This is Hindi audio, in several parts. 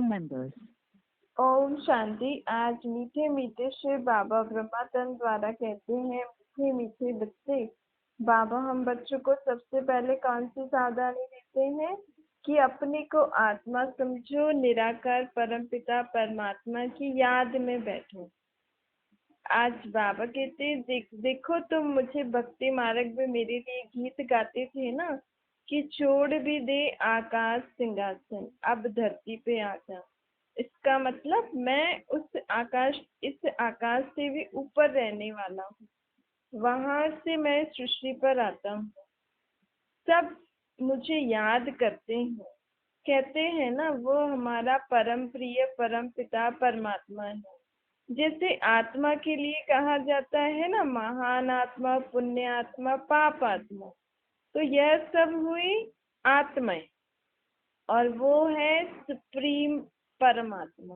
members. ओम शांति। आज मीठे मीठे श्री बाबा ब्रह्मानंद द्वारा कहते हैं, मीठे मीठे बच्चे। बाबा हम बच्चों को सबसे पहले कौन सी सावधानी देते हैं कि अपने को आत्मा समझो, निराकार परमपिता परमात्मा की याद में बैठो। आज बाबा कहते हैं, देखो तुम मुझे भक्ति मार्ग में मेरे लिए गीत गाते थे ना कि छोड़ भी दे आकाश सिंहासन, अब धरती पे आ जा। इसका मतलब मैं इस आकाश से भी ऊपर रहने वाला हूँ। वहां से मैं सृष्टि पर आता हूँ। सब मुझे याद करते हैं, कहते हैं ना वो हमारा परम प्रिय परम पिता परमात्मा है। जैसे आत्मा के लिए कहा जाता है ना, महान आत्मा, पुण्य आत्मा, पाप आत्मा, तो यह सब हुई आत्माएं। और वो है सुप्रीम परमात्मा,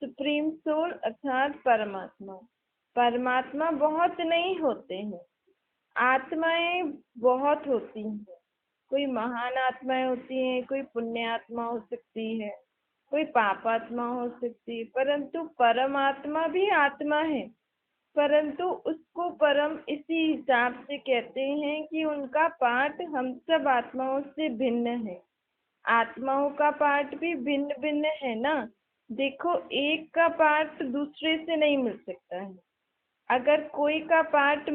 सुप्रीम सोल अर्थात परमात्मा। परमात्मा बहुत नहीं होते हैं, आत्माएं बहुत होती हैं। कोई महान आत्माएं होती हैं, कोई पुण्य आत्मा हो सकती है, कोई पाप आत्मा हो सकती है, परंतु परमात्मा भी आत्मा है। परंतु उसको परम इसी हिसाब से कहते हैं कि उनका पार्ट हम सब आत्माओं से भिन्न है। आत्माओं का पार्ट भी भिन्न भिन्न है ना। देखो, एक का पार्ट दूसरे से नहीं मिल सकता है। अगर कोई का पार्ट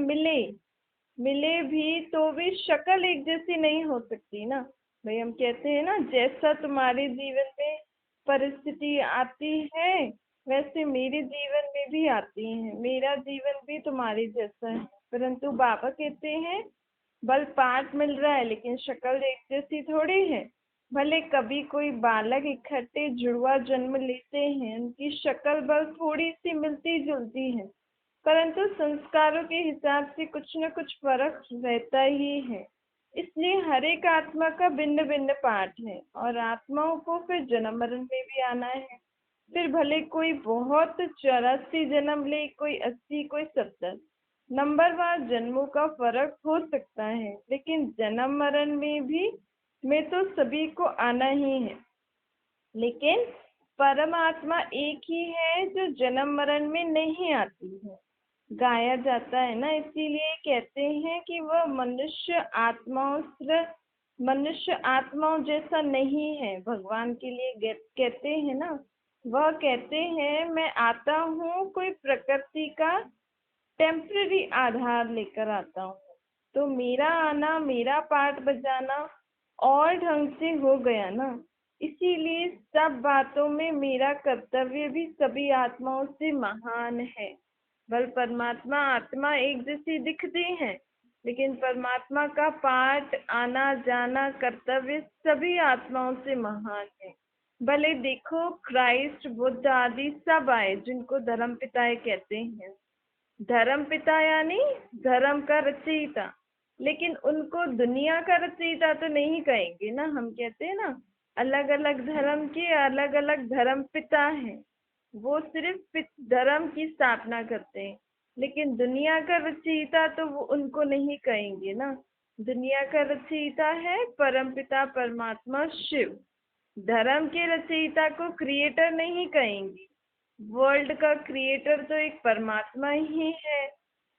मिले भी तो भी शक्ल एक जैसी नहीं हो सकती ना। भाई हम कहते हैं ना, जैसा तुम्हारे जीवन में परिस्थिति आती है वैसे मेरे जीवन में भी आती है, मेरा जीवन भी तुम्हारे जैसा है। परंतु बाबा कहते हैं बल पार्ट मिल रहा है लेकिन शक्ल एक जैसी थोड़ी है। भले कभी कोई बालक इकट्ठे जुड़वा जन्म लेते हैं, उनकी शक्ल बल थोड़ी सी मिलती जुलती है, परंतु संस्कारों के हिसाब से कुछ न कुछ फर्क रहता ही है। इसलिए हर एक आत्मा का भिन्न भिन्न पार्ट है और आत्माओं को फिर जन्म मरण में भी आना है। फिर भले कोई बहुत 84 जन्म ले, कोई 80, कोई 70, नंबरवार जन्मों का फर्क हो सकता है, लेकिन जन्म मरण में तो सभी को आना ही है। लेकिन परमात्मा एक ही है जो जन्म मरण में नहीं आती है। गाया जाता है ना, इसीलिए कहते हैं कि वह मनुष्य आत्माओं जैसा नहीं है। भगवान के लिए कहते हैं ना, वह कहते हैं मैं आता हूँ कोई प्रकृति का टेम्पररी आधार लेकर आता हूँ। तो मेरा आना, मेरा पार्ट बजाना और ढंग से हो गया ना। इसीलिए सब बातों में मेरा कर्तव्य भी सभी आत्माओं से महान है। बल परमात्मा आत्मा एक जैसी दिखती है, लेकिन परमात्मा का पाठ, आना जाना, कर्तव्य सभी आत्माओं से महान है। भले देखो क्राइस्ट, बुद्ध आदि सब आए जिनको धर्म पिता कहते हैं। धर्म पिता यानी धर्म का रचयिता, लेकिन उनको दुनिया का रचयिता तो नहीं कहेंगे ना। हम कहते हैं ना, अलग अलग धर्म के अलग अलग धर्म पिता हैं, वो सिर्फ धर्म की स्थापना करते हैं, लेकिन दुनिया का रचयिता तो वो उनको नहीं कहेंगे ना। दुनिया का रचयिता है परमपिता परमात्मा शिव। धर्म के रचयिता को क्रिएटर नहीं कहेंगे। वर्ल्ड का क्रिएटर तो एक परमात्मा ही है,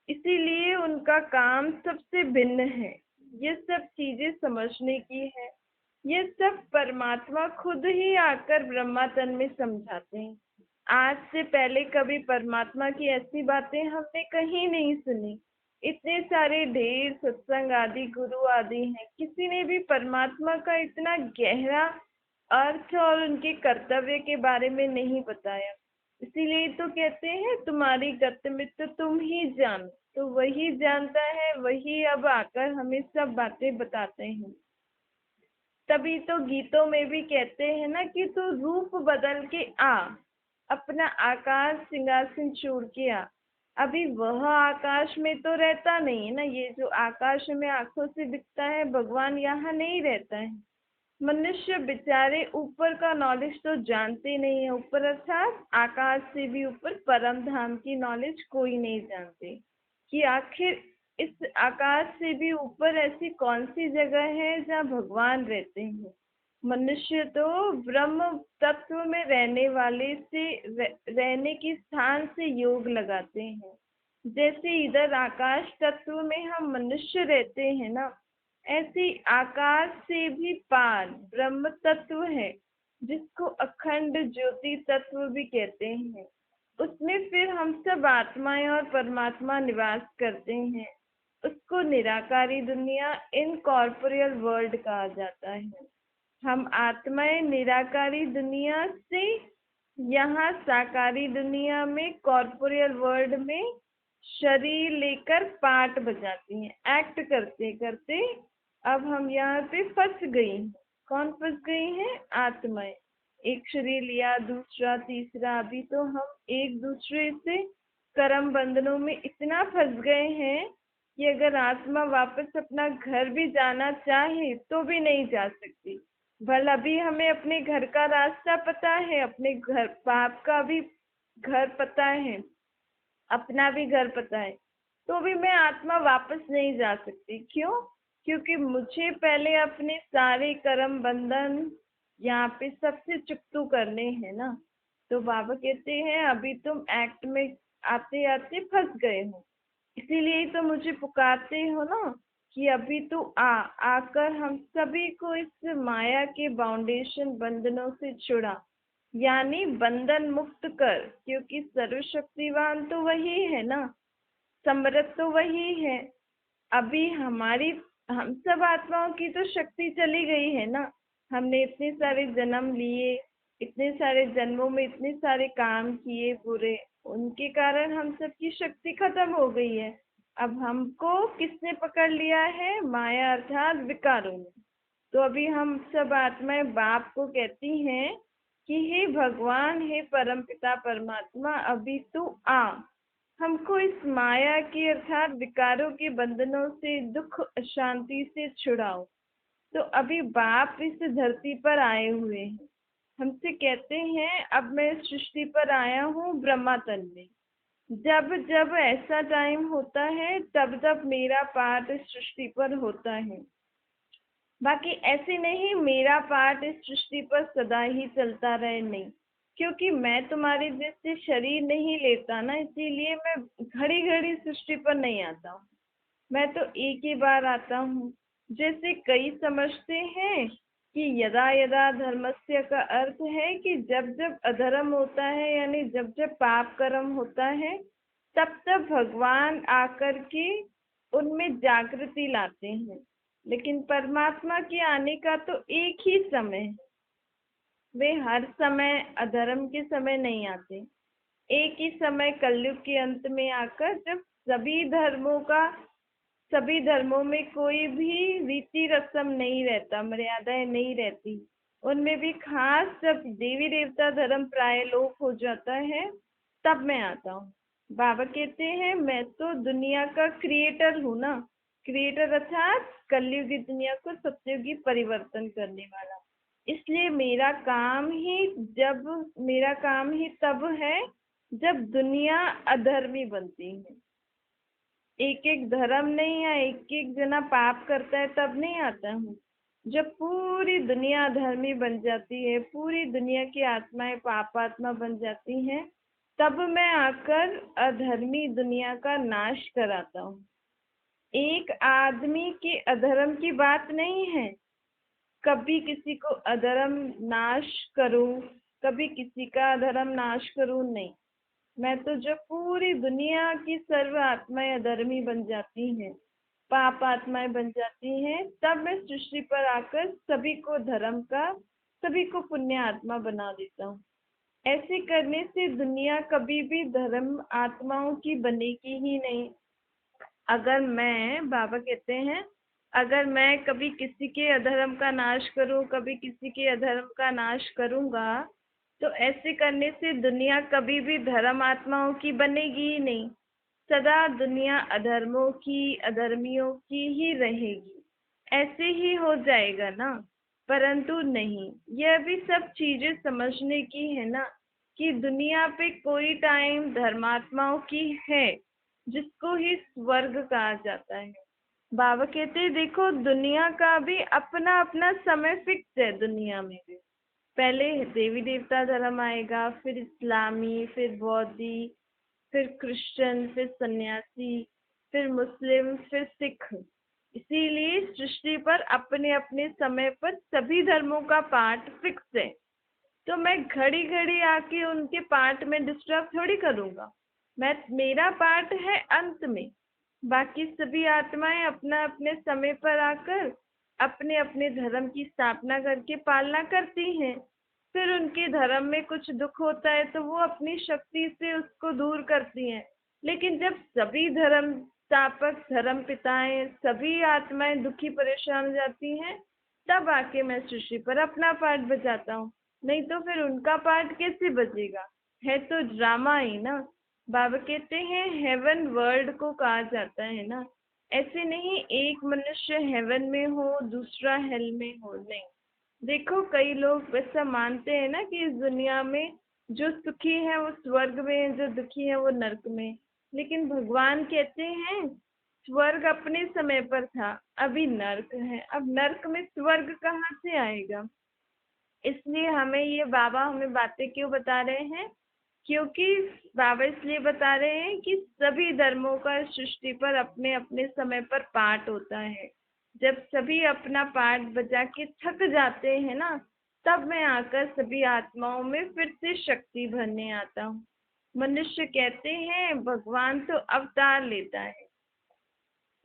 इसीलिए उनका काम सबसे भिन्न है। ये सब चीजें समझने की है। ये सब परमात्मा खुद ही आकर ब्रह्मा तन में समझाते हैं। आज से पहले कभी परमात्मा की ऐसी बातें हमने कहीं नहीं सुनी। इतने सारे ढेर सत्संग आदि गुरु आदि हैं, किसी ने भी परमात्मा का इतना गहरा अर्थ और उनके कर्तव्य के बारे में नहीं बताया। इसीलिए तो कहते हैं तुम्हारी गत मित्र तुम ही जानो। तो वही जानता है, वही अब आकर हमें सब बातें बताते हैं। तभी तो गीतों में भी कहते हैं ना कि तू रूप बदल के आ, अपना आकाश सिंहासन छोड़ के आ। अभी वह आकाश में तो रहता नहीं है ना। ये जो आकाश में आंखों से दिखता है, भगवान यहाँ नहीं रहता है। मनुष्य बेचारे ऊपर का नॉलेज तो जानते नहीं है। ऊपर अर्थात आकाश से भी ऊपर परम धाम की नॉलेज कोई नहीं जानते कि आखिर इस आकाश से भी ऊपर ऐसी कौन सी जगह है जहाँ भगवान रहते हैं। मनुष्य तो ब्रह्म तत्व में रहने वाले से रहने के स्थान से योग लगाते हैं। जैसे इधर आकाश तत्व में हम मनुष्य रहते हैं ना, ऐसे आकाश से भी पार ब्रह्म तत्व है, जिसको अखंड ज्योति तत्व भी कहते हैं। उसमें फिर हम सब आत्माएं और परमात्मा निवास करते हैं। उसको निराकारी दुनिया, इनकॉर्पोरियल वर्ल्ड कहा जाता है। हम आत्माएं निराकारी दुनिया से यहाँ साकारी दुनिया में, कॉर्पोरियल वर्ल्ड में शरीर लेकर पार्ट बजाती हैं, एक्ट करते करते अब हम यहाँ पे फंस गई हैं। कौन फंस गई हैं? आत्माएं। एक शरीर लिया, दूसरा, तीसरा, अभी तो हम एक दूसरे से कर्म बंधनों में इतना फंस गए हैं कि अगर आत्मा वापस अपना घर भी जाना चाहे तो भी नहीं जा सकती। भला अभी हमें अपने घर का रास्ता पता है, अपने घर बाप का भी घर पता है, अपना भी घर पता है, तो भी मैं आत्मा वापस नहीं जा सकती। क्यों? क्योंकि मुझे पहले अपने सारे कर्म बंधन यहाँ पे सबसे चुकतू करने हैं ना। तो बाबा कहते हैं अभी तुम एक्ट में आते आते फंस गए हो, इसीलिए ही तो मुझे पुकारते हो ना कि अभी तू आकर हम सभी को इस माया के बाउंडेशन बंधनों से छुड़ा, यानी बंधन मुक्त कर। क्योंकि सर्वशक्तिवान तो वही है ना, समर्थ तो वही है। अभी हम सब आत्माओं की तो शक्ति चली गई है ना। हमने इतने सारे जन्म लिए, इतने सारे जन्मों में इतने सारे काम किए बुरे, उनके कारण हम सबकी शक्ति खत्म हो गई है। अब हमको किसने पकड़ लिया है? माया अर्थात विकारों ने। तो अभी हम सब आत्माएं बाप को कहती हैं कि हे भगवान, हे परमपिता परमात्मा, अभी तू आ, हमको इस माया के अर्थात विकारों के बंधनों से, दुख अशांति से छुड़ाओ। तो अभी बाप इस धरती पर आए हुए हैं, हमसे कहते हैं अब मैं इस सृष्टि पर आया हूँ ब्रह्मा तन में। जब जब ऐसा टाइम होता है तब तब मेरा पाठ इस सृष्टि पर होता है। बाकी ऐसे नहीं मेरा पाठ इस सृष्टि पर सदा ही चलता रहे, नहीं। क्योंकि मैं तुम्हारे जैसे शरीर नहीं लेता ना, इसीलिए मैं घड़ी घड़ी सृष्टि पर नहीं आता हूँ। मैं तो एक ही बार आता हूँ। जैसे कई समझते हैं कि यदा यदा धर्मस्य का अर्थ है कि जब जब अधर्म होता है, यानी जब जब पाप कर्म होता है, तब तब भगवान आकर के उनमें जागृति लाते हैं। लेकिन परमात्मा के आने का तो एक ही समय है। वे हर समय अधर्म के समय नहीं आते। एक ही समय कलयुग के अंत में आकर, जब सभी धर्मों में कोई भी रीति रस्म नहीं रहता, मर्यादाएं नहीं रहती, उनमें भी खास जब देवी देवता धर्म प्राय लोप हो जाता है, तब मैं आता हूँ। बाबा कहते हैं मैं तो दुनिया का क्रिएटर हूँ ना। क्रिएटर अर्थात कलयुगी दुनिया को सत्ययुगी परिवर्तन करने वाला। इसलिए मेरा काम ही तब है जब दुनिया अधर्मी बनती है। एक एक धर्म नहीं, या एक एक जना पाप करता है तब नहीं आता हूँ। जब पूरी दुनिया धर्मी बन जाती है, पूरी दुनिया की आत्माएं पापात्मा बन जाती हैं, तब मैं आकर अधर्मी दुनिया का नाश कराता हूँ। एक आदमी के अधर्म की बात नहीं है, कभी किसी को अधर्म नाश करूं, कभी किसी का अधर्म नाश करूं, नहीं। मैं तो जब पूरी दुनिया की सर्व आत्माएं अधर्मी बन जाती हैं, पाप आत्माएं बन जाती हैं, तब मैं सृष्टि पर आकर सभी को धर्म का, सभी को पुण्य आत्मा बना देता हूँ। ऐसे करने से दुनिया कभी भी धर्म आत्माओं की बनेगी ही नहीं। अगर मैं, बाबा कहते हैं, अगर मैं कभी किसी के अधर्म का नाश करूं, कभी किसी के अधर्म का नाश करूंगा, तो ऐसे करने से दुनिया कभी भी धर्म आत्माओं की बनेगी ही नहीं। सदा दुनिया अधर्मों की, अधर्मियों की ही रहेगी। ऐसे ही हो जाएगा ना। परंतु नहीं, यह भी सब चीजें समझने की है ना कि दुनिया पे कोई टाइम धर्मात्माओं की है, जिसको ही स्वर्ग कहा जाता है। बाबा कहते हैं देखो दुनिया का भी अपना अपना समय फिक्स है। दुनिया में भी पहले देवी देवता धर्म आएगा, फिर इस्लामी, फिर बौद्धि, फिर क्रिश्चियन, फिर सन्यासी, फिर मुस्लिम, फिर सिख। इसीलिए सृष्टि पर अपने अपने समय पर सभी धर्मों का पाठ फिक्स है। तो मैं घड़ी घड़ी आके उनके पाठ में डिस्टर्ब थोड़ी करूंगा। मेरा पाठ है अंत में। बाकी सभी आत्माएं अपना अपने समय पर आकर अपने अपने धर्म की स्थापना करके पालना करती हैं। फिर उनके धर्म में कुछ दुख होता है तो वो अपनी शक्ति से उसको दूर करती हैं। लेकिन जब सभी धर्म स्थापक, धर्म पिताएं, सभी आत्माएं दुखी परेशान हो जाती हैं, तब आके मैं सृष्टि पर अपना पाठ बजाता हूँ। नहीं तो फिर उनका पाठ कैसे बजेगा? है तो ड्रामा ही ना। बाबा कहते हैं हेवन वर्ल्ड को कहा जाता है ना। ऐसे नहीं एक मनुष्य हेवन में हो दूसरा हेल में हो, नहीं। देखो कई लोग ऐसा मानते हैं ना कि इस दुनिया में जो सुखी है वो स्वर्ग में है, जो दुखी है वो नरक में। लेकिन भगवान कहते हैं स्वर्ग अपने समय पर था, अभी नर्क है। अब नर्क में स्वर्ग कहाँ से आएगा? इसलिए हमें ये बाबा हमें बातें क्यों बता रहे हैं? क्योंकि बाबा इसलिए बता रहे हैं कि सभी धर्मों का इस सृष्टि पर अपने अपने समय पर पाठ होता है। जब सभी अपना पाठ बजा के थक जाते हैं ना, तब मैं आकर सभी आत्माओं में फिर से शक्ति भरने आता हूँ। मनुष्य कहते हैं भगवान तो अवतार लेता है।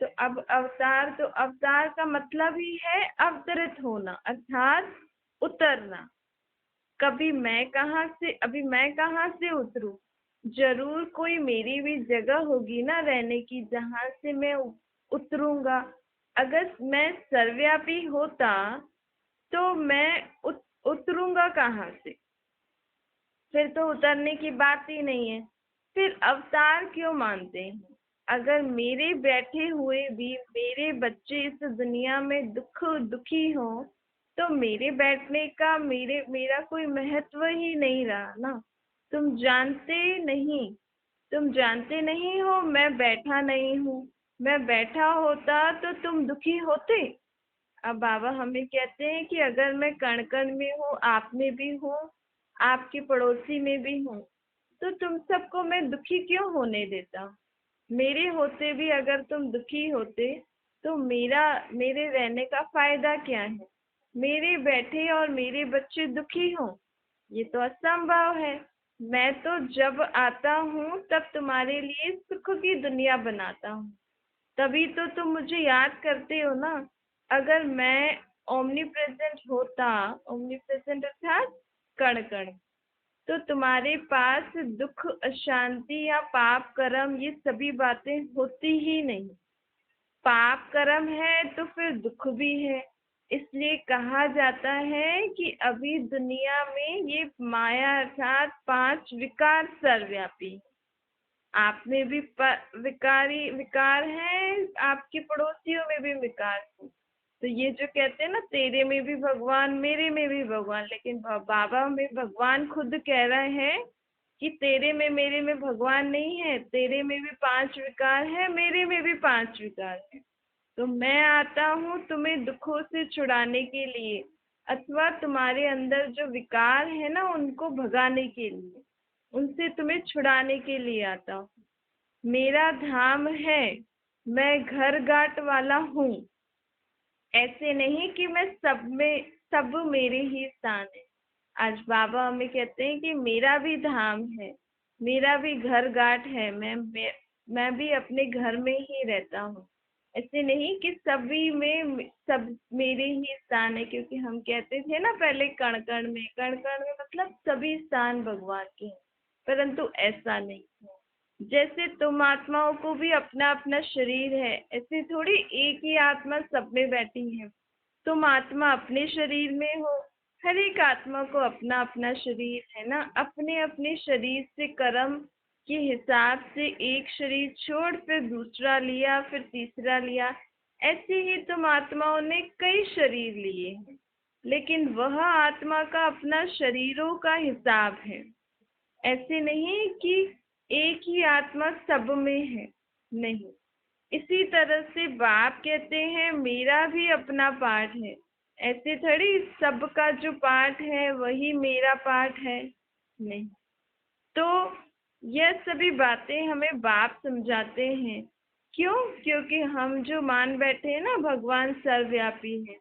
तो अब अवतार का मतलब ही है अवतरित होना, अर्थात उतरना। अभी मैं कहाँ से उतरूं? जरूर कोई मेरी भी जगह होगी ना रहने की, जहां से मैं उतरूंगा। अगर मैं सर्वव्यापी होता तो मैं उतरूंगा कहाँ से? फिर तो उतरने की बात ही नहीं है। फिर अवतार क्यों मानते हैं? अगर मेरे बैठे हुए भी मेरे बच्चे इस दुनिया में दुखी हो, तो मेरे बैठने का मेरा कोई महत्व ही नहीं रहा ना। तुम जानते नहीं हो मैं बैठा नहीं हूँ। मैं बैठा होता तो तुम दुखी होते। अब बाबा हमें कहते हैं कि अगर मैं कण कण में हूँ, आप में भी हूँ, आपके पड़ोसी में भी हूँ, तो तुम सबको मैं दुखी क्यों होने देता? मेरे होते भी अगर तुम दुखी होते तो मेरे रहने का फायदा क्या है? मेरे बैठे और मेरे बच्चे दुखी हों, ये तो असंभव है। मैं तो जब आता हूँ तब तुम्हारे लिए सुख की दुनिया बनाता हूँ। तभी तो तुम मुझे याद करते हो ना। अगर मैं ओमनी प्रेजेंट होता, ओमनी प्रेजेंट अर्थात कण कण, तो तुम्हारे पास दुख, अशांति या पाप कर्म ये सभी बातें होती ही नहीं। पाप कर्म है तो फिर दुख भी है। इसलिए कहा जाता है कि अभी दुनिया में ये माया अर्थात 5 विकार सर्वव्यापी है। आप में भी विकार हैं, आपके पड़ोसियों में भी विकार है। तो ये जो कहते हैं ना तेरे में भी भगवान, मेरे में भी भगवान, लेकिन बाबा में भगवान खुद कह रहे हैं कि तेरे में मेरे में भगवान नहीं है। तेरे में भी 5 विकार है, मेरे में भी 5 विकार है। तो मैं आता हूँ तुम्हें दुखों से छुड़ाने के लिए, अथवा तुम्हारे अंदर जो विकार है ना उनको भगाने के लिए, उनसे तुम्हें छुड़ाने के लिए आता हूँ। मेरा धाम है, मैं घर घाट वाला हूँ। ऐसे नहीं कि मैं सब मेरे ही स्थान है। आज बाबा हमें कहते हैं कि मेरा भी धाम है, मेरा भी घर घाट है। मैं भी अपने घर में ही रहता हूँ। ऐसे नहीं कि सभी में सब मेरे ही स्थान है, क्योंकि हम कहते थे ना पहले कण कण में मतलब सभी स्थान भगवान के हैं। परंतु ऐसा नहीं है। जैसे तुम आत्माओं को भी अपना अपना शरीर है, ऐसे थोड़ी एक ही आत्मा सब में बैठी है। तुम आत्मा अपने शरीर में हो। हर एक आत्मा को अपना अपना शरीर है ना। अपने अपने शरीर से कर्म के हिसाब से एक शरीर छोड़ फिर दूसरा लिया, फिर तीसरा लिया। ऐसे ही तुम आत्माओं ने कई शरीर लिए हैं, लेकिन वह आत्मा का अपना शरीरों का हिसाब है। ऐसे नहीं कि एक ही आत्मा सब में है, नहीं। इसी तरह से बाप कहते हैं मेरा भी अपना पार्ट है। ऐसे थोड़ी सबका जो पार्ट है वही मेरा पार्ट है, नहीं। तो यह सभी बातें हमें बाप समझाते हैं। क्यों? क्योंकि हम जो मान बैठे हैं ना भगवान सर्वव्यापी है,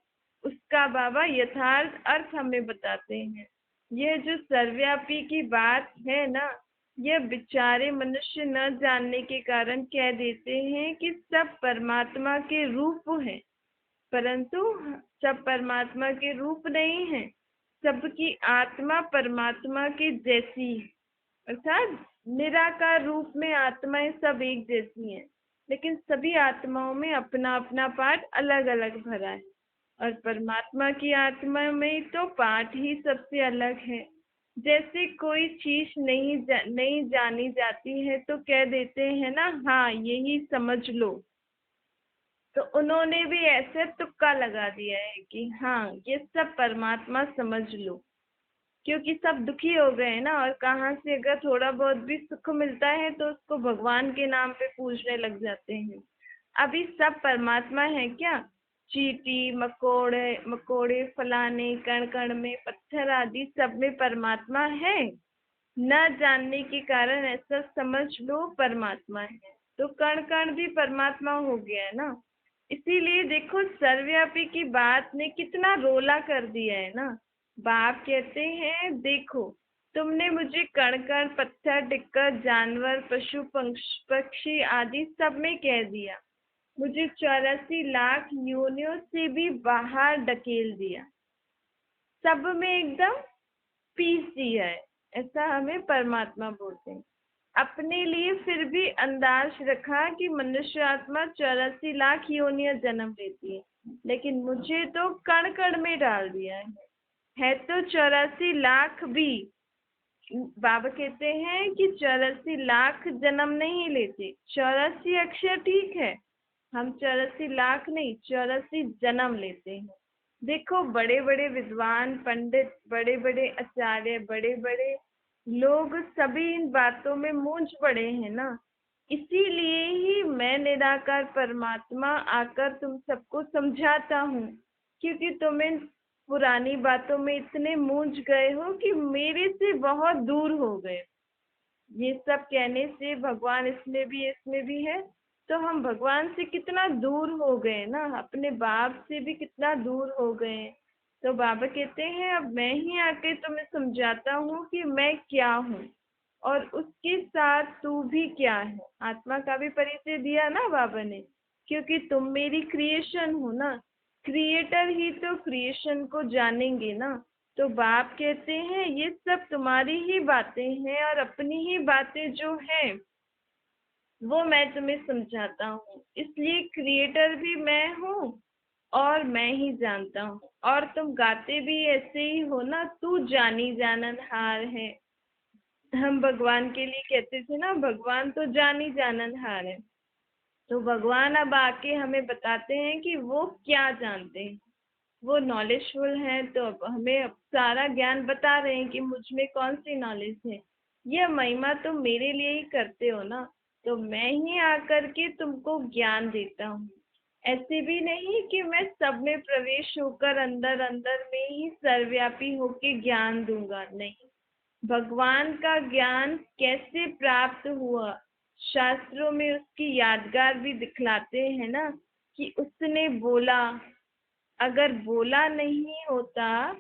उसका बाबा यथार्थ अर्थ हमें बताते हैं। यह जो सर्वव्यापी की बात है ना, यह बेचारे मनुष्य न जानने के कारण कह देते हैं कि सब परमात्मा के रूप है, परंतु सब परमात्मा के रूप नहीं है। सबकी आत्मा परमात्मा के जैसी है, अर्थात निराकार रूप में आत्माएं सब एक जैसी हैं, लेकिन सभी आत्माओं में अपना अपना पार्ट अलग अलग भरा है। और परमात्मा की आत्मा में तो पार्ट ही सबसे अलग है। जैसे कोई चीज नहीं जानी जाती है तो कह देते हैं ना, हाँ यही समझ लो। तो उन्होंने भी ऐसे तुक्का लगा दिया है कि हाँ ये सब परमात्मा समझ लो, क्योंकि सब दुखी हो गए हैं ना, और कहाँ से अगर थोड़ा बहुत भी सुख मिलता है तो उसको भगवान के नाम पे पूजने लग जाते हैं। अभी सब परमात्मा है क्या? चींटी मकोड़े मकोड़े फलाने कण कण में पत्थर आदि सब में परमात्मा है। न जानने के कारण ऐसा समझ लो परमात्मा है, तो कण कण भी परमात्मा हो गया है ना। इसीलिए देखो सर्वव्यापी की बात ने कितना रोला कर दिया है ना। बाप कहते हैं देखो, तुमने मुझे कण कण पत्थर टिक्कर जानवर पशु पक्षी आदि सब में कह दिया, मुझे 84 लाख योनियों से भी बाहर ढकेल दिया, सब में एकदम पीस दिया है। ऐसा हमें परमात्मा बोलते हैं। अपने लिए फिर भी अंदाज रखा कि मनुष्य आत्मा 84 लाख योनियां जन्म लेती है, लेकिन मुझे तो कण कण में डाल दिया है तो 84 लाख भी। बाबा कहते हैं कि 84 लाख जन्म नहीं लेते, 84 अक्षर ठीक है, हम 84 लाख नहीं 84 जन्म लेते हैं। देखो बड़े बड़े विद्वान पंडित, बड़े बड़े आचार्य, बड़े बड़े लोग सभी इन बातों में मूंझ पड़े हैं ना। इसीलिए ही मैं निराकार परमात्मा आकर तुम सबको समझाता हूँ, क्योंकि तुम इन पुरानी बातों में इतने मूंझ गए हो कि मेरे से बहुत दूर हो गए। ये सब कहने से भगवान इसमें भी है, तो हम भगवान से कितना दूर हो गए ना, अपने बाप से भी कितना दूर हो गए। तो बाबा कहते हैं अब मैं ही आके तुम्हें समझाता हूँ कि मैं क्या हूँ, और उसके साथ तू भी क्या है। आत्मा का भी परिचय दिया ना बाबा ने, क्योंकि तुम मेरी क्रिएशन हो ना, क्रिएटर ही तो क्रिएशन को जानेंगे ना। तो बाप कहते हैं ये सब तुम्हारी ही बातें हैं, और अपनी ही बातें जो है वो मैं तुम्हें समझाता हूँ। इसलिए क्रिएटर भी मैं हूँ और मैं ही जानता हूँ। और तुम गाते भी ऐसे ही हो ना, तू जानी जाननहार है। हम भगवान के लिए कहते थे ना, भगवान तो जानी जाननहार है। तो भगवान अब आके हमें बताते हैं कि वो क्या जानते हैं, वो नॉलेजफुल है। तो अब हमें अब सारा ज्ञान बता रहे हैं कि मुझ में कौन सी नॉलेज है। यह महिमा तुम मेरे लिए ही करते हो ना, तो मैं ही आकर के तुमको ज्ञान देता हूँ। ऐसे भी नहीं कि मैं सब में प्रवेश होकर अंदर अंदर में ही सर्वव्यापी होके ज्ञान दूंगा, नहीं। भगवान का ज्ञान कैसे प्राप्त हुआ, शास्त्रों में उसकी यादगार भी दिखलाते हैं ना, कि उसने बोला। अगर बोला नहीं होता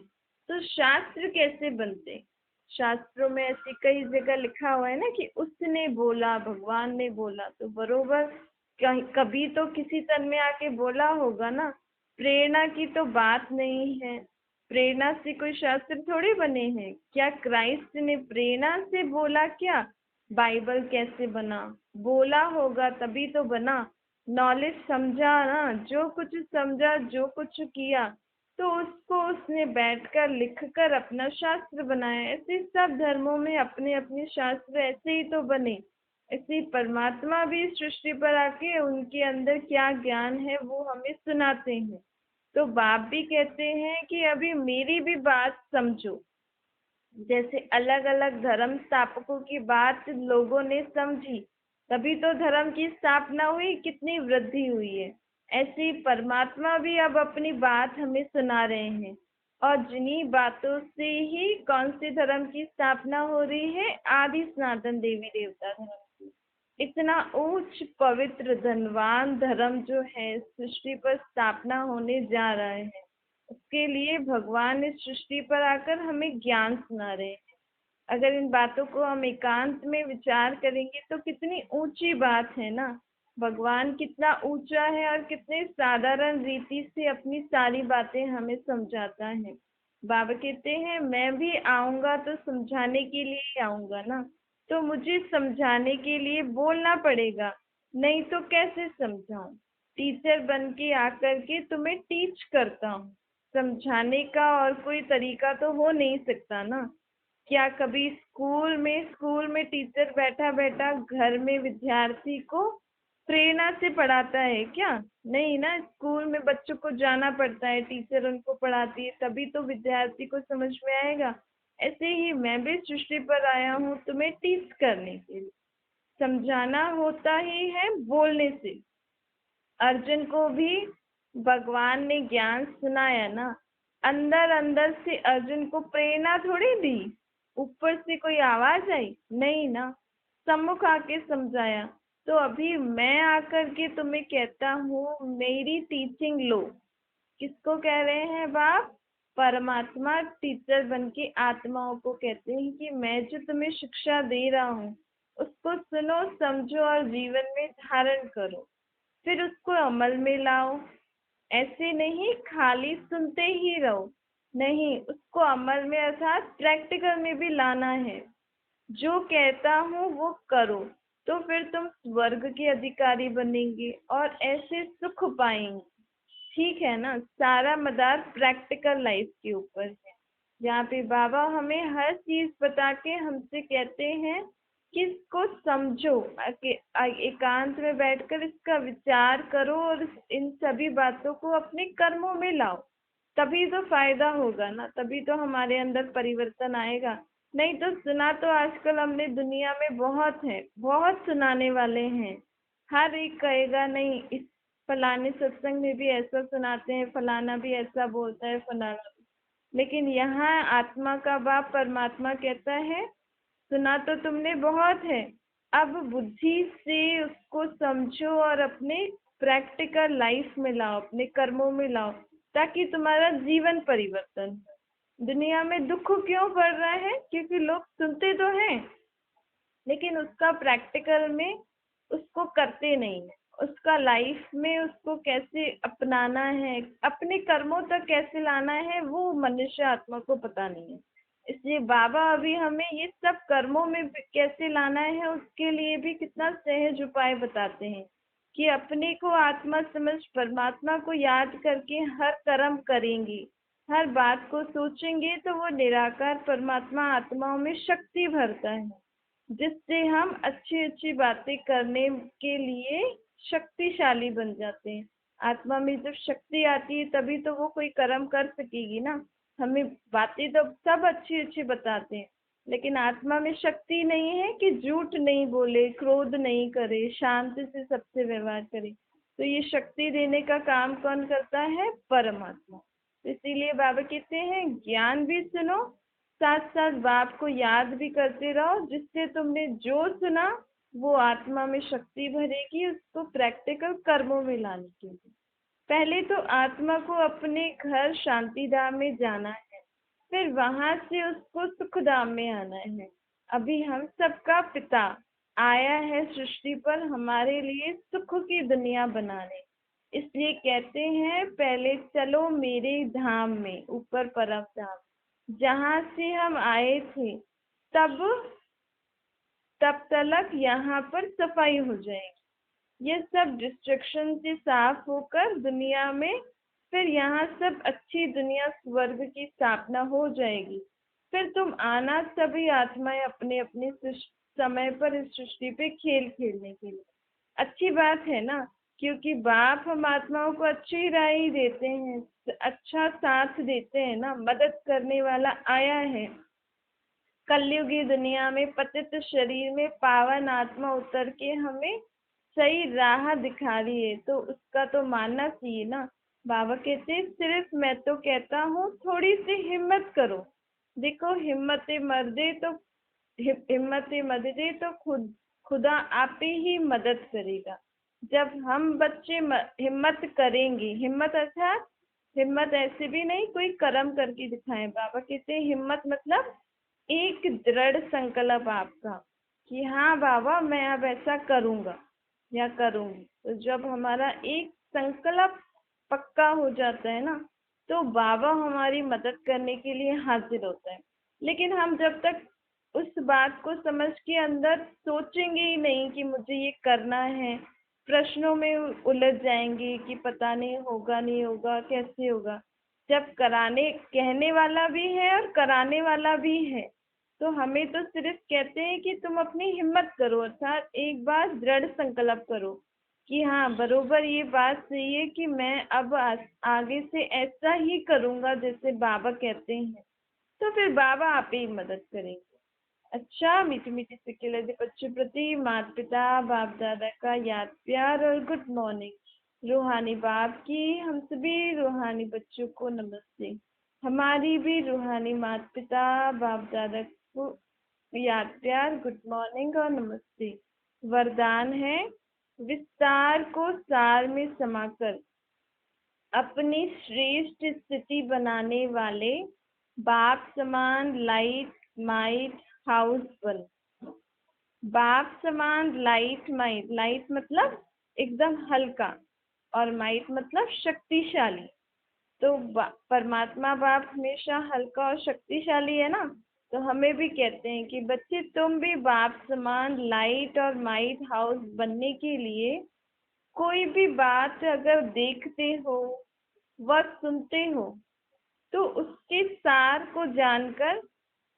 तो शास्त्र कैसे बनते? शास्त्रों में ऐसी कई जगह लिखा हुआ है ना कि उसने बोला, भगवान ने बोला, तो बरोबर कभी तो किसी तन में आके बोला होगा ना। प्रेरणा की तो बात नहीं है, प्रेरणा से कोई शास्त्र थोड़ी बने हैं। क्या क्राइस्ट ने प्रेरणा से बोला क्या? बाइबल कैसे बना? बोला होगा तभी तो बना। नॉलेज समझा ना, जो कुछ समझा, जो कुछ किया, तो उसको उसने बैठकर लिखकर अपना शास्त्र बनाया। ऐसे सब धर्मों में अपने अपने शास्त्र ऐसे ही तो बने। ऐसे परमात्मा भी सृष्टि पर आके उनके अंदर क्या ज्ञान है वो हमें सुनाते हैं। तो बाप भी कहते हैं कि अभी मेरी भी बात समझो। जैसे अलग अलग धर्म स्थापकों की बात लोगों ने समझी, तभी तो धर्म की स्थापना हुई, कितनी वृद्धि हुई है। ऐसे ही परमात्मा भी अब अपनी बात हमें सुना रहे हैं, और जिन्हीं बातों से ही कौन से धर्म की स्थापना हो रही है, आदि सनातन देवी देवता धर्म की। इतना उच्च पवित्र धनवान धर्म जो है सृष्टि पर स्थापना होने जा रहा है, उसके लिए भगवान इस सृष्टि पर आकर हमें ज्ञान सुना रहे हैं। अगर इन बातों को हम एकांत में विचार करेंगे तो कितनी ऊंची बात है ना। भगवान कितना ऊंचा है और कितने साधारण रीति से अपनी सारी बातें हमें समझाता है। बाबा कहते हैं मैं भी आऊंगा तो समझाने के लिए ही आऊंगा ना, तो मुझे समझाने के लिए बोलना पड़ेगा, नहीं तो कैसे समझाऊं। टीचर बन के आकर के तुम्हें टीच करता हूँ, समझाने का और कोई तरीका तो हो नहीं सकता ना। क्या कभी स्कूल में टीचर बैठा बैठा घर में विद्यार्थी को प्रेरणा से पढ़ाता है क्या? नहीं ना, स्कूल में बच्चों को जाना पड़ता है, टीचर उनको पढ़ाती है, तभी तो विद्यार्थी को समझ में आएगा। ऐसे ही मैं भी सृष्टि पर आया हूँ तुम्हें टीच करने के लिए। समझाना होता ही है बोलने से। अर्जुन को भी भगवान ने ज्ञान सुनाया ना, अंदर अंदर से अर्जुन को प्रेरणा थोड़ी दी, ऊपर से कोई आवाज आई, नहीं ना, सम्मुख आके समझाया। तो अभी मैं आकर के तुम्हें कहता हूँ मेरी टीचिंग लो। किसको कह रहे हैं बाप? परमात्मा टीचर बन के आत्माओं को कहते हैं कि मैं जो तुम्हें शिक्षा दे रहा हूँ उसको सुनो, समझो और जीवन में धारण करो, फिर उसको अमल में लाओ। ऐसे नहीं खाली सुनते ही रहो, नहीं, उसको अमल में अर्थात प्रैक्टिकल में भी लाना है। जो कहता हूँ वो करो, तो फिर तुम स्वर्ग के अधिकारी बनेंगे और ऐसे सुख पाएंगे। ठीक है ना, सारा मदार प्रैक्टिकल लाइफ के ऊपर है, जहाँ पे बाबा हमें हर चीज बता के हमसे कहते हैं कि इसको समझो, एकांत में बैठकर इसका विचार करो और इन सभी बातों को अपने कर्मों में लाओ। तभी तो फायदा होगा ना, तभी तो हमारे अंदर परिवर्तन आएगा। नहीं तो सुना तो आजकल हमने दुनिया में बहुत है, बहुत सुनाने वाले हैं। हर एक कहेगा नहीं, इस फलाने सत्संग में भी ऐसा सुनाते हैं, फलाना भी ऐसा बोलता है, फलाना। लेकिन यहाँ आत्मा का बाप परमात्मा कहता है सुना तो तुमने बहुत है, अब बुद्धि से उसको समझो और अपने प्रैक्टिकल लाइफ में लाओ, अपने कर्मों में लाओ, ताकि तुम्हारा जीवन परिवर्तन हो। दुनिया में दुख क्यों बढ़ रहा है? क्योंकि लोग सुनते तो हैं लेकिन उसका प्रैक्टिकल में उसको करते नहीं है। उसका लाइफ में उसको कैसे अपनाना है, अपने कर्मों तक कैसे लाना है, वो मनुष्य आत्मा को पता नहीं है। इसलिए बाबा अभी हमें ये सब कर्मों में कैसे लाना है उसके लिए भी कितना सहज उपाय बताते हैं कि अपने को आत्मा समझ परमात्मा को याद करके हर कर्म करेंगे, हर बात को सोचेंगे तो वो निराकार परमात्मा आत्माओं में शक्ति भरता है, जिससे हम अच्छी अच्छी बातें करने के लिए शक्तिशाली बन जाते हैं। आत्मा में जब शक्ति आती है तभी तो वो कोई कर्म कर सकेगी ना। हमें बातें तो सब अच्छी अच्छी बताते हैं, लेकिन आत्मा में शक्ति नहीं है कि झूठ नहीं बोले, क्रोध नहीं करे, शांति से सबसे व्यवहार करे। तो ये शक्ति देने का काम कौन करता है? परमात्मा। इसीलिए बाबा कहते हैं ज्ञान भी सुनो, साथ साथ बाप को याद भी करते रहो, जिससे तुमने जो सुना वो आत्मा में शक्ति भरेगी उसको प्रैक्टिकल कर्मों में लाने के लिए। पहले तो आत्मा को अपने घर शांति धाम में जाना है, फिर वहां से उसको सुख धाम में आना है। अभी हम सबका पिता आया है सृष्टि पर हमारे लिए सुख की दुनिया बनाने। इसलिए कहते हैं पहले चलो मेरे धाम में, ऊपर परम धाम जहाँ से हम आए थे, तब तब तलक यहाँ पर सफाई हो जाएगी। ये सब डिस्ट्रक्शन से साफ होकर दुनिया में फिर यहाँ सब अच्छी दुनिया स्वर्ग की स्थापना हो जाएगी। फिर तुम आना सभी आत्माएं अपने अपने समय पर इस सृष्टि पे खेल खेलने के लिए। अच्छी बात है ना, क्योंकि बाप हम आत्माओं को अच्छी राह ही देते हैं, अच्छा साथ देते हैं ना, मदद करने वाला आया है। कलयुगी दुनिया में पतित शरीर में पावन आत्मा उतर के हमें सही राह दिखा रही है, तो उसका तो मानना चाहिए ना। बाबा कहते हैं, सिर्फ मैं तो कहता हूँ थोड़ी सी हिम्मत करो। देखो, हिम्मत मददे तो खुदा आप ही मदद करेगा। जब हम बच्चे हिम्मत करेंगे, हिम्मत अर्थात हिम्मत ऐसे भी नहीं कोई कर्म करके दिखाएं। बाबा कहते हैं हिम्मत मतलब एक दृढ़ संकल्प आपका कि हाँ बाबा मैं अब ऐसा करूंगा या करूंगी। तो जब हमारा एक संकल्प पक्का हो जाता है ना, तो बाबा हमारी मदद करने के लिए हाजिर होता है। लेकिन हम जब तक उस बात को समझ के अंदर सोचेंगे ही नहीं कि मुझे ये करना है, प्रश्नों में उलझ जाएंगे कि पता नहीं होगा नहीं होगा कैसे होगा। जब कराने कहने वाला भी है और कराने वाला भी है, तो हमें तो सिर्फ कहते हैं कि तुम अपनी हिम्मत करो, अर्थात एक बार दृढ़ संकल्प करो कि हाँ बरोबर ये बात सही है कि मैं अब आगे से ऐसा ही करूंगा जैसे बाबा कहते हैं। तो फिर बाबा आप ही मदद करेंगे। अच्छा, मीठी मीठी सिक्के लगे बच्चों प्रति माता पिता बाप दादा का याद प्यार और गुड मॉर्निंग। रूहानी बाप की हम सभी रूहानी बच्चों को नमस्ते। हमारी भी रूहानी माता पिता बाप दादा को याद प्यार गुड मॉर्निंग और नमस्ते। वरदान है, विस्तार को सार में समाकर अपनी श्रेष्ठ स्थिति बनाने वाले बाप समान लाइट माइट हाउस बन। बाप समान लाइट माइट, लाइट मतलब एकदम हल्का और माइट मतलब शक्तिशाली। तो परमात्मा बाप हमेशा हल्का और शक्तिशाली है ना। तो हमें भी कहते हैं कि बच्चे तुम भी बाप समान लाइट और माइट हाउस बनने के लिए कोई भी बात अगर देखते हो व सुनते हो तो उसके सार को जानकर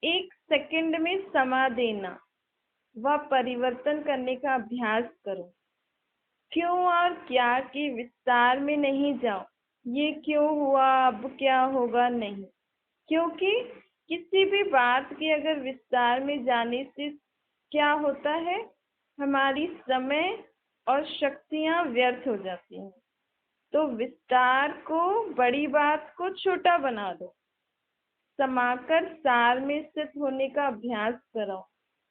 एक सेकंड में समा देना व परिवर्तन करने का अभ्यास करो। क्यों और क्या के विस्तार में नहीं जाओ, ये क्यों हुआ अब क्या होगा नहीं, क्योंकि किसी भी बात के अगर विस्तार में जाने से क्या होता है, हमारी समय और शक्तियां व्यर्थ हो जाती हैं। तो विस्तार को, बड़ी बात को छोटा बना दो, समाकर सार में स्थित होने का अभ्यास करो।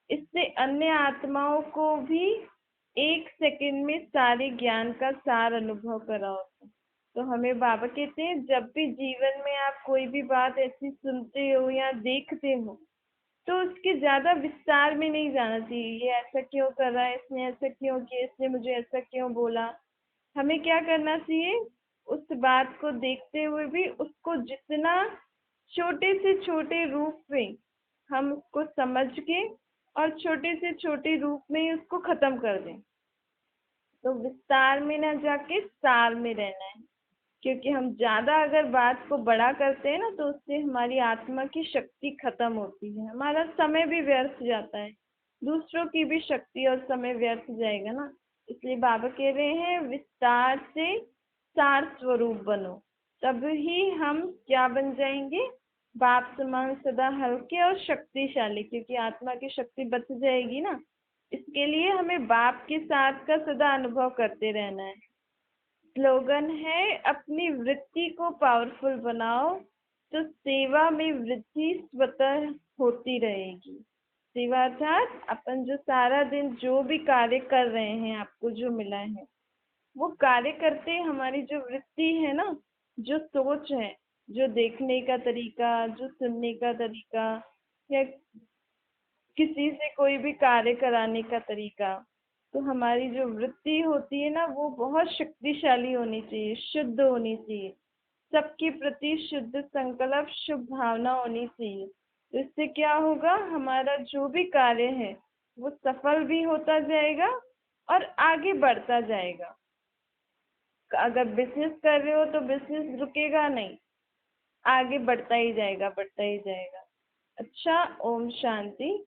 इससे अन्य आत्माओं को भी एक सेकंड में सारे ज्ञान का सार अनुभव कराओ। तो हमें बाबा कहते हैं, जब भी जीवन में आप कोई भी बात ऐसी सुनते हो या देखते हो तो उसके ज्यादा विस्तार में नहीं जाना चाहिए। ये ऐसा क्यों कर रहा है, इसने ऐसा क्यों किया, इसने मुझे ऐसा क्यों बोला। हमें क्या करना चाहिए, उस बात को देखते हुए भी उसको जितना छोटे से छोटे रूप में हम उसको समझ के और छोटे से छोटे रूप में ही उसको खत्म कर दें। तो विस्तार में ना जाके सार में रहना है, क्योंकि हम ज्यादा अगर बात को बड़ा करते हैं ना तो उससे हमारी आत्मा की शक्ति खत्म होती है, हमारा समय भी व्यर्थ जाता है, दूसरों की भी शक्ति और समय व्यर्थ जाएगा ना। इसलिए बाबा कह रहे हैं, विस्तार से सार स्वरूप बनो, तब ही हम क्या बन जाएंगे, बाप समान सदा हल्के और शक्तिशाली, क्योंकि आत्मा की शक्ति बच जाएगी ना। इसके लिए हमें बाप के साथ का सदा अनुभव करते रहना है। स्लोगन है, अपनी वृत्ति को पावरफुल बनाओ तो सेवा में वृद्धि स्वतः होती रहेगी। सेवा अर्थात अपन जो सारा दिन जो भी कार्य कर रहे हैं, आपको जो मिला है वो कार्य करते हमारी जो वृत्ति है ना, जो सोच है, जो देखने का तरीका, जो सुनने का तरीका, या किसी से कोई भी कार्य कराने का तरीका, तो हमारी जो वृत्ति होती है ना वो बहुत शक्तिशाली होनी चाहिए, शुद्ध होनी चाहिए, सबके प्रति शुद्ध संकल्प शुभ भावना होनी चाहिए। तो इससे क्या होगा, हमारा जो भी कार्य है वो सफल भी होता जाएगा और आगे बढ़ता जाएगा। अगर बिजनेस कर रहे हो तो बिजनेस रुकेगा नहीं, आगे बढ़ता ही जाएगा, बढ़ता ही जाएगा। अच्छा, ओम शांति।